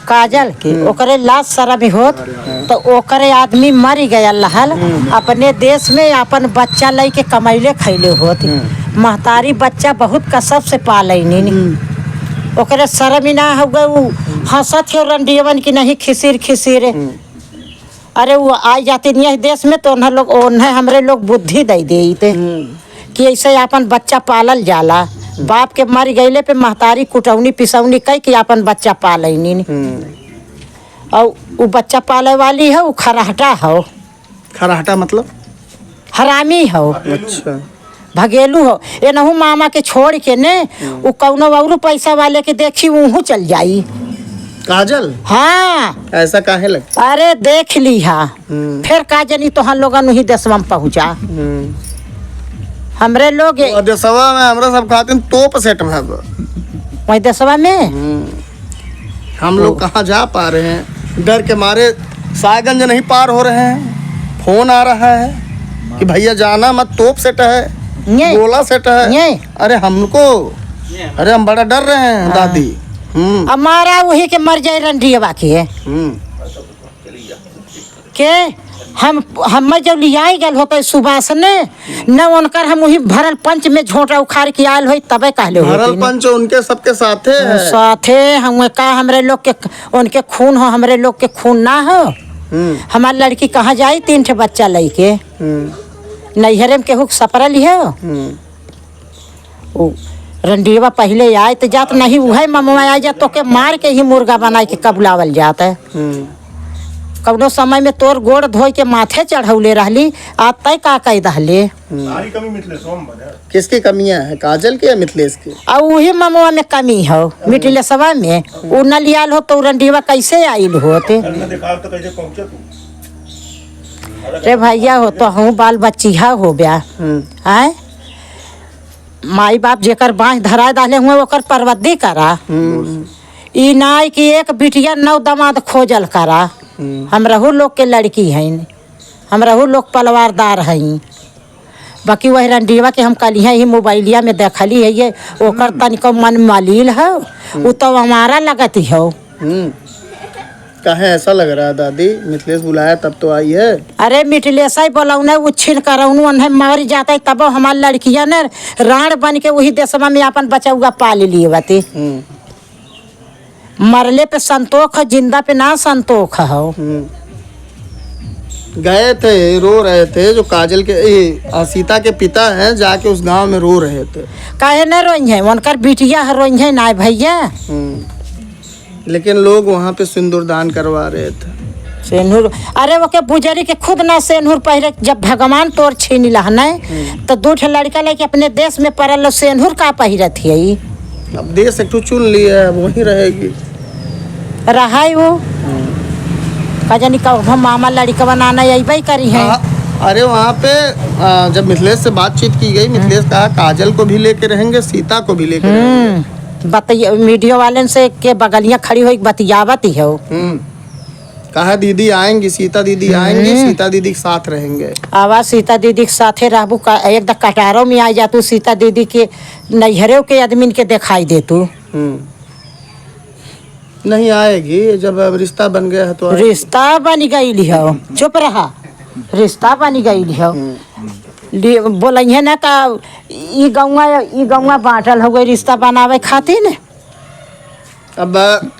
काजल के ओकरे लाश शर्म होत तो ओकरे आदमी मर गया लहल अपने देश में अपन बच्चा लई के कमैले खैले होत महतारी बच्चा बहुत कसब से पालैनी ओकरे शर्म ही ना हो गए वो हंसत हो रंडियवन की नहीं खिसिर खिसिर अरे वो आ जाते नहीं देश में तो उन्हें हमरे लोग बुद्धि दे देते कि ऐसे अपन बच्चा पालल जाला बाप के मर गईले पे महतारी कुटौनी पिसौनी कई कि अपन बच्चा पालैनी और वो बच्चा पाले वाली है वो खराहटा हो। खराहटा मतलब हरामी हो। अच्छा भगेलू हो ये नहू मामा के छोड़ के ने वो कौनो और पैसा वाले के देखी वहू चल जाई। काजल हाँ ऐसा काहे लगता? अरे देख ली हा फिर का जनी तो हम लोग ही देशवा में पहुँचा हमरे लोग देशवा में हमरा सब खातिर तोप सेट में वही देशवा में हम लोग कहाँ जा पा रहे हैं डर के मारे सायगंज नहीं पार हो रहे हैं। फोन आ रहा है कि भैया जाना मत तोप सेट है गोला सेट है। अरे हमको अरे हम बड़ा डर रहे हैं दादी। हमारा वही के मर जाए रंडियवा के हम जब लियाई गल होते सुबह से न उनकर हम वही भरल पंच में झोंटा उखाड़ के आयल हो तबे कहले भरल पंच उनके सबके साथे हम का हमरे लोग के उनके खून हो हमरे लोग के खून ना हो। हमारी लड़की कहाँ जाई 3 ठे बच्चा लेके नैहरे में केहू सपरल है रंडियवा पहले आए तो जात नहीं वह ममवा आ जात तो के मार के ही मुर्गा बना के कबुलावल जात है। कौनो समय में तोर गोड़ धोई के माथे चढ़ौले रहली आप तय का कह दहले। किसकी कमियां है काजल की या मिथिलेश की? और वही ममवा में कमी हो मिथिलेशवा में उ न लियाल हो तो रंडियवा कैसे आइल होते। रे भैया हो तो हूँ बाल बच्चिया हो गया आए माई बाप जेकर बाँस धरा डाले हुए ओकर परवद्दी करा ई नाई की एक बिटिया 9 दामाद खोजल करा। हम रहू लोग के लड़की हैं हम रहू लोग पलवारदार हैं बाकी वही रंडियवा के हम कल ही मोबाइलिया में देखली है ये ओकर तनिको मन मलिल है वो तो हमारा लगती हो। कहे ऐसा लग रहा है दादी मिथिलेश बुलाया तब तो आई है। अरे मिथिलेश ही बोलौने उछिन करौनु उन्हें मर जाता तब हमारी लड़कियां ने राण बन के वही देशवा में अपन बचौगा पाल लिए बती मरले पे संतोष है जिंदा पे ना संतोष हो। गए थे रो रहे थे जो काजल के सीता के पिता हैं जाके उस गांव में रो रहे थे। काहे न रोई है उनकर बिटिया रोई है ना भैया लेकिन लोग वहाँ पे सिंदूर दान करवा रहे थे सेनूर। अरे वो के बुजरी के खुद ना सेनूर पहले जब भगवान तोर छीन लहने तो 2 ठे लड़का लेके अपने देश में पड़ल सेनूर का पहिरत है। अब देश एक चुन लिया है वही रहेगी रहा वो का जानी का मामा लड़का बनाना अबे करी है। अरे वहाँ पे जब मिथिलेश से बातचीत की गई मिथिलेश कहा काजल को भी लेके रहेंगे सीता को भी लेके रहेंगे। मीडिया वाले से के बगलियां खड़ी हुई बतियावत ही हो। कहा दीदी आएंगी सीता दीदी आएंगी सीता दीदी के साथ रहेंगे। आवाज सीता दीदी के साथे रहबू का एक द कटारों में आ जा तू सीता दीदी के नैहरे के आदमी के दिखाई दे तू नहीं आएगी जब अब रिश्ता बन गया है तो रिश्ता बन गई हो। चुप रहा रिश्ता बन गई हो बोल ना का ई गौवा बांटल हो गई रिश्ता बनावे खातिर। अब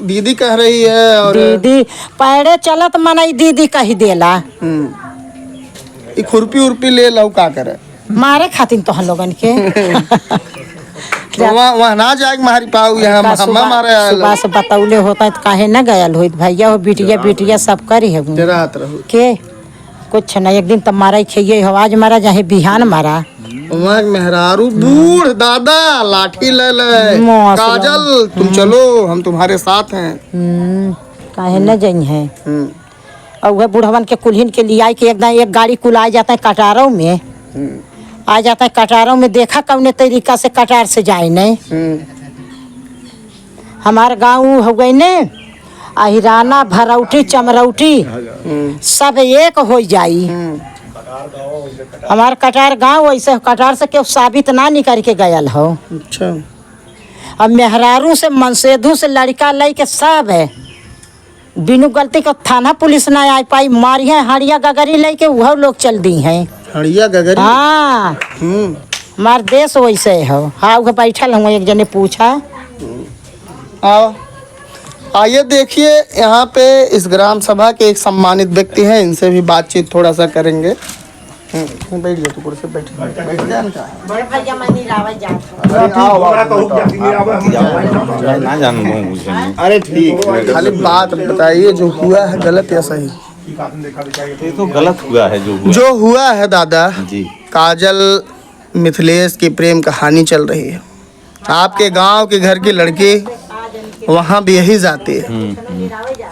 दीदी कह रही है और दीदी पैरे चलत मनाई दीदी कही देला खुरपी उर्पी ले लो का करे मारे खातिर तो हम लोगन के वहाँ ना जाए मारी पाऊ यहाँ मारे सुबह से बतौले होता तो काहे न गयल हो भैया हो बिटिया सब करी है के कुछ नहीं एक दिन तब मारा खेये हो आज मारा चाहे बिहान मारा मेहरारू बूढ़ दादा लाठी ले ले काजल तुम चलो हम तुम्हारे साथ हैं काहे न जाई है। और वह बुढ़वन के कुल्हिन के लिए के एकदम एक गाड़ी कुल आ जाता है कटारों में आ जाता है कटारों में देखा कौने तरीका से कटार से जाए नहीं हमारे गाँव हो गई ने अहिराना भरौटी चमरौटी सब एक हो जाई। हमार कटार गांव वैसे कटार से क्यों साबित ना निकल के गयल हो। अच्छा अब मेहरारू से मनसेधु से लड़का लई के सब है बिनु गलती का थाना पुलिस ना आ पाई, मारिया हड़िया गगरी लेके वह लोग चल दी हैं। हड़िया गगरी? हाँ हमार देश वैसे हो। हाँ वो बैठल हूँ, एक जने पूछा। आओ आइए देखिए, यहाँ पे इस ग्राम सभा के एक सम्मानित व्यक्ति हैं, इनसे भी बातचीत थोड़ा सा करेंगे। बैठ जाओ, कुर्सी बैठ जा ना। बड़े भैया मनी रावल अरे ठीक है, खाली बात बताइए जो हुआ है गलत या सही? ये तो गलत हुआ है जो हुआ है दादा जी। काजल मिथिलेश की प्रेम कहानी चल रही है, आपके गांव के घर की लड़की वहाँ भी यही जाती है,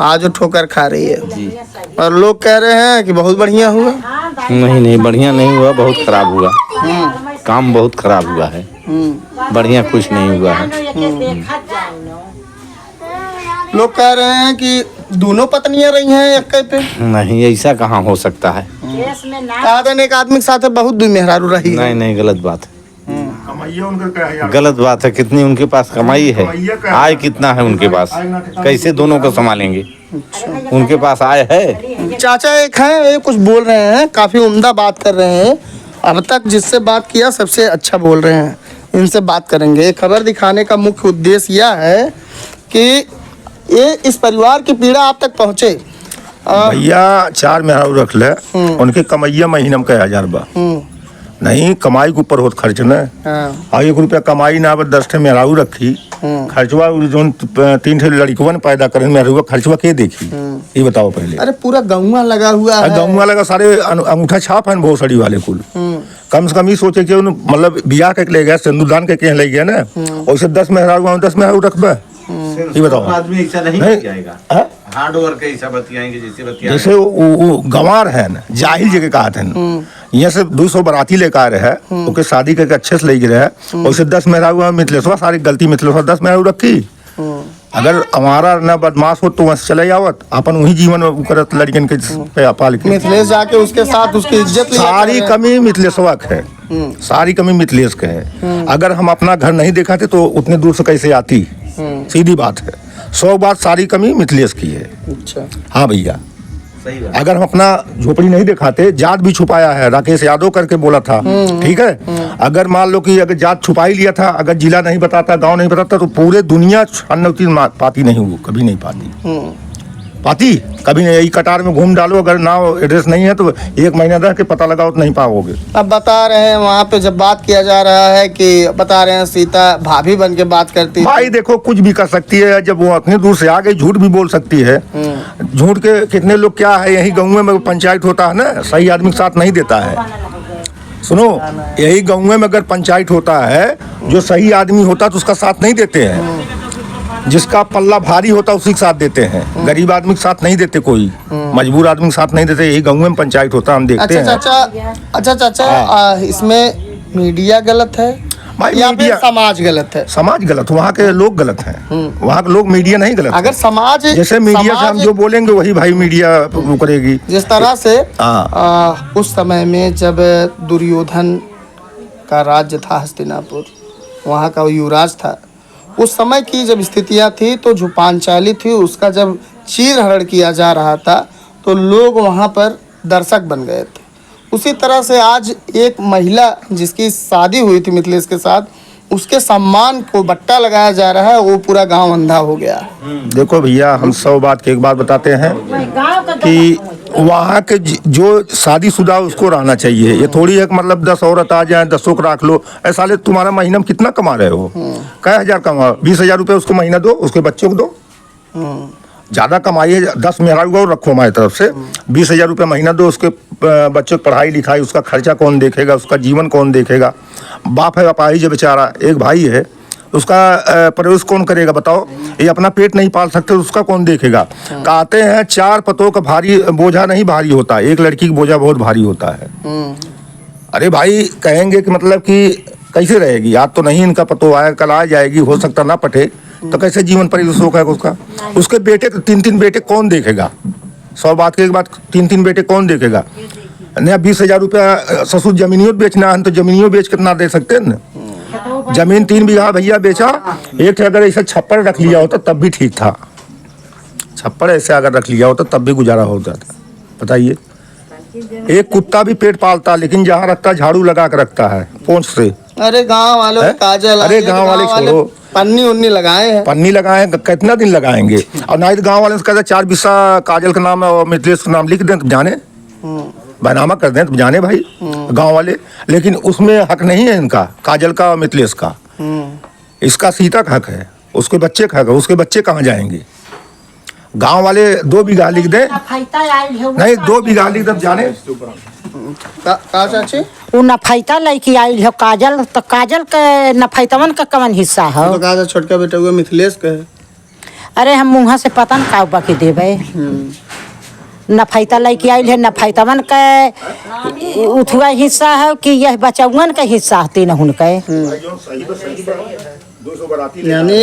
आज वो ठोकर खा रही है और लोग कह रहे हैं कि बहुत बढ़िया हुआ। नहीं बढ़िया नहीं हुआ, बहुत खराब हुआ। काम बहुत खराब हुआ है, बढ़िया कुछ नहीं हुआ है। लोग कह रहे हैं कि दोनों पत्नियां रही हैं एक पे। नहीं ऐसा कहाँ हो सकता है। एक आदमी के साथ बहुत दुई मेहरारू रही है। नहीं गलत बात है, गलत बात है। कितनी उनके पास कमाई है, आय कितना है उनके पास, कैसे दोनों को संभालेंगे? उनके पास आय है। चाचा एक हैं, ये कुछ बोल रहे हैं, काफी उम्दा बात कर रहे हैं, अब तक जिससे बात किया सबसे अच्छा बोल रहे हैं, इनसे बात करेंगे। खबर दिखाने का मुख्य उद्देश्य यह है कि ये इस परिवार की पीड़ा आप तक पहुँचे। भैया 4 मेहरारू रख ले, उनके कमाइया महीना में 1000 बा। नहीं कमाई के ऊपर होत खर्च न। और 1 रुपया कमाई ना, 10 ठे मेहरारू रखी, खर्चवा जो 3 ठे लड़कवन पैदा करें मेहरारू खर्चवा के देखी, ये बताओ पहले। अरे पूरा गाँव लगा हुआ है, गाँव लगा, सारे अंगूठा छाप है भोसड़ी वाले कुल। कम से कम ये सोचे कि मतलब बियाह के ले गया, सिंदूरदान के ले गया ना, वैसे 10 मेहरारू 10 मेहरारू रखबे, ये बताओ। आदमी ऐसा नहीं बतियाएगा, हार्ड वर्क ऐसा बतियाएंगे जैसे वो गंवार है ना, जाहिल जगह कहा था ना, यहाँ से 200 बराती लेकर आ रहे हैं, ओके शादी करके अच्छे से ले गए हैं, वैसे 10 मेहरारू मिथिलेश्वर, सारी गलती मिथिलेश्वर 10 मेहरारू रखी। अगर हमारा न बदमाश हो तो वहाँ से चले आवत, अपन वही जीवन करत लड़कन के पाल के। मिथिलेश जाके उसके साथ उसकी इज्जत लिया। सारी कमी मिथिलेश्वर है, सारी कमी मिथिलेश के है। अगर हम अपना घर नहीं दिखाते तो उतने दूर से कैसे आती, सीधी बात है। 100 बात सारी कमी मिथिलेश की है। अच्छा हाँ भैया, अगर हम अपना झोपड़ी नहीं दिखाते, जात भी छुपाया है, राकेश यादव करके बोला था, ठीक है। अगर मान लो कि अगर जात छुपा ही लिया था, अगर जिला नहीं बताता, गांव नहीं बताता, तो पूरे दुनिया अन्नति पाती नहीं, वो कभी नहीं पाती कभी नहीं। यही कटार में घूम डालो, अगर नाम एड्रेस नहीं है तो 1 महीना रह के पता लगाओ तो नहीं पाओगे। अब बता रहे हैं वहाँ पे जब बात किया जा रहा है कि बता रहे हैं सीता भाभी बन के बात करती है। भाई देखो कुछ भी कर सकती है, जब वो इतनी दूर से आ गई झूठ भी बोल सकती है। झूठ के कितने लोग क्या है, यही गाँव में पंचायत होता है ना, सही आदमी के साथ नहीं देता है। सुनो, यही गाँव में अगर पंचायत होता है, जो सही आदमी होता है तो उसका साथ नहीं देते हैं, जिसका पल्ला भारी होता है उसी के साथ देते हैं। गरीब आदमी के साथ नहीं देते, कोई मजबूर आदमी के साथ नहीं देते। यही गाँव में पंचायत होता है, हम देखते हैं। अच्छा चाचा, इसमें मीडिया गलत है या फिर समाज गलत है? समाज गलत, वहाँ के लोग गलत हैं, वहाँ के लोग, मीडिया नहीं गलत। अगर समाज जैसे मीडिया से हम जो बोलेंगे वही भाई मीडिया वो करेगी। जिस तरह से उस समय में जब दुर्योधन का राज्य था हस्तिनापुर, वहाँ का युवराज था, उस समय की जब स्थितियाँ थी तो जो पांचाली थी उसका जब चीरहरण किया जा रहा था तो लोग वहाँ पर दर्शक बन गए थे। उसी तरह से आज एक महिला जिसकी शादी हुई थी मिथिलेश के साथ, उसके सम्मान को बट्टा लगाया जा रहा है, वो पूरा गांव अंधा हो गया। देखो भैया, हम 100 बात की एक बात बताते हैं कि वहाँ के जो शादीशुदा उसको रहना चाहिए। ये थोड़ी है कि मतलब 10 औरत आ जाए, 10 को रख लो। ऐसा ले तुम्हारा महीना में कितना कमा रहे हो, कई हजार कमा, 20,000 रुपये उसको महीना दो, उसके बच्चों को दो। ज़्यादा कमाई है, 10 मेहरारू रखो हमारी तरफ से, 20,000 रुपये महीना दो, उसके बच्चों की पढ़ाई लिखाई, उसका खर्चा कौन देखेगा, उसका जीवन कौन देखेगा? बाप है अपाहिज बेचारा, एक भाई है, उसका परवरिश कौन करेगा बताओ? ये अपना पेट नहीं पाल सकते, उसका कौन देखेगा? कहते हैं 4 पतों का भारी बोझा नहीं भारी होता, एक लड़की का बोझा बहुत भारी होता है। अरे भाई कहेंगे कि मतलब कि कैसे रहेगी, आज तो नहीं इनका पतो आया, कल आ जाएगी, हो सकता ना पटे, तो कैसे जीवन परिवेश होगा उसका? उसके बेटे 3 बेटे कौन देखेगा? 100 बात की एक बात, 3 बेटे कौन देखेगा? नहीं 20,000 रुपया ससुर जमीनियों बेचना है तो जमीनियों बेच कितना दे सकते हैं ना? जमीन 3 बीघा भैया बेचा, एक अगर ऐसा छप्पर रख लिया होता तब भी ठीक था। छप्पर ऐसे अगर रख लिया होता तब भी गुजारा हो जाता। बताइए, एक कुत्ता भी पेट पालता, लेकिन जहाँ रखता झाड़ू लगा के रखता है पोंछ से। अरे गांव वालों है? काजल, अरे गांव वाले छोड़ो, पन्नी उन्नी लगाए हैं। पन्नी लगाए, कितना दिन लगाएंगे? और ना ही गांव वाले से कहते 4 बिस्सा काजल का नाम और मिथिलेश का नाम लिख दें तो जाने, बैनामा कर दें तो जाने भाई गांव वाले। लेकिन उसमें हक नहीं है इनका, काजल का और मिथिलेश का। इसका सीता का हक है, उसके बच्चे का हक है। उसके बच्चे कहाँ जाएंगे? गांव वाले 2 बीघा लिख दें, नहीं 2 बीघा लिख दें जाने। का चाची उ नफैता लड़की आई हो काजल, तो काजल के नफैतवन का कवन हिस्सा हो? तो कहा था छोटका बेटा हुआ मिथिलेश का है। अरे हम मुँहा से पता न का बाकी देवे। नफैता लड़की आई है, नफैतवन के उठुआ हिस्सा है कि यह बचौवन का हिस्सा हती न उनके। यानी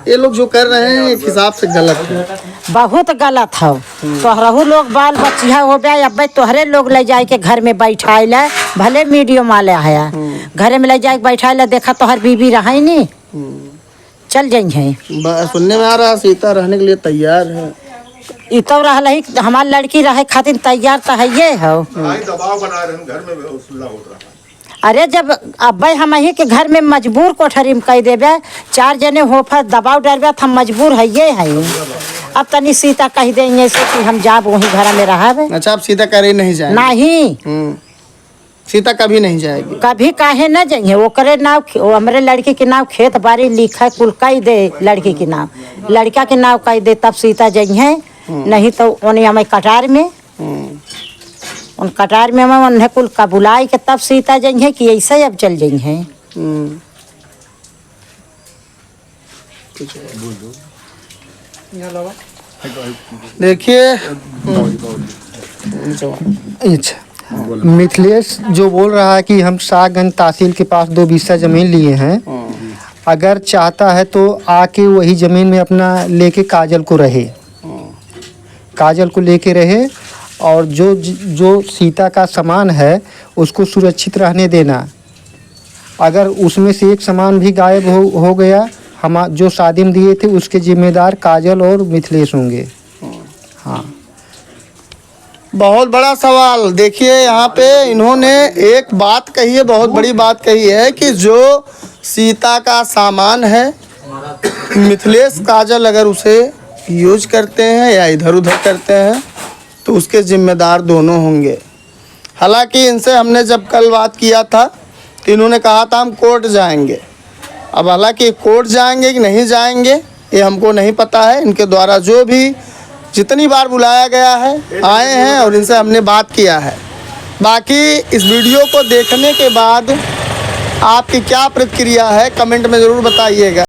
ये लोग जो कर रहे हैं एक हिसाब से गलत है, बहुत गलत हो। तोहरहू लोग बाल बच्चिया हो गया, अब तोहरे लोग ले जाए के घर में बैठाइल, भले मीडियम वाले आया घर में ले जाए बैठाइल, देखा तोहर बीबी रहा नहीं, चल जाइए। सुनने में आ रहा सीता रहने के लिए तैयार है। इ तो रहा ही हमार लड़की रहे खातिर तैयार तो है ये हो। दबाव बना रहे हैं घर में होता रहा। अरे जब अब हम ही के घर में मजबूर कोठरी में कह देवे, 4 जने हो फिर दबाव डरबे तो हम मजबूर है ये है। अब तनी सीता कह देंगे से कि हम जाब वही घर में रहा। अच्छा, आप सीता करे नहीं जाए? नहीं, सीता कभी नहीं जाएगी। कभी काहे न जाइए। वो करे नाव, हमारे लड़की के नाव खेत बाड़ी लिखा कुल कह दे, लड़की के नाव, लड़का के नाव कह दे, तब सीता जाइए। नहीं तो उन्हें हमें कटार में, उन कटार में हम उन्हें कुल का बुलाई के तब सीता जाइए कि ऐसे अब चल जाइए। देखिए, अच्छा, मिथिलेश जो बोल रहा है कि हम सागंज तहसील के पास 2 बिस्सा ज़मीन लिए हैं, अगर चाहता है तो आके वही ज़मीन में अपना लेके काजल को रहे, काजल को लेके रहे, और जो सीता का सामान है उसको सुरक्षित रहने देना। अगर उसमें से एक सामान भी गायब हो गया, हम जो शादी में दिए थे उसके जिम्मेदार काजल और मिथिलेश होंगे। हाँ, बहुत बड़ा सवाल। देखिए यहाँ पे इन्होंने एक बात कही है, बहुत बड़ी बात कही है कि जो सीता का सामान है, मिथिलेश काजल अगर उसे यूज करते हैं या इधर उधर करते हैं तो उसके जिम्मेदार दोनों होंगे। हालांकि इनसे हमने जब कल बात किया था तो इन्होंने कहा था हम कोर्ट जाएंगे। अब हालांकि कोर्ट जाएंगे कि नहीं जाएंगे ये हमको नहीं पता है। इनके द्वारा जो भी जितनी बार बुलाया गया है आए हैं और इनसे हमने बात किया है। बाकी इस वीडियो को देखने के बाद आपकी क्या प्रतिक्रिया है कमेंट में ज़रूर बताइएगा।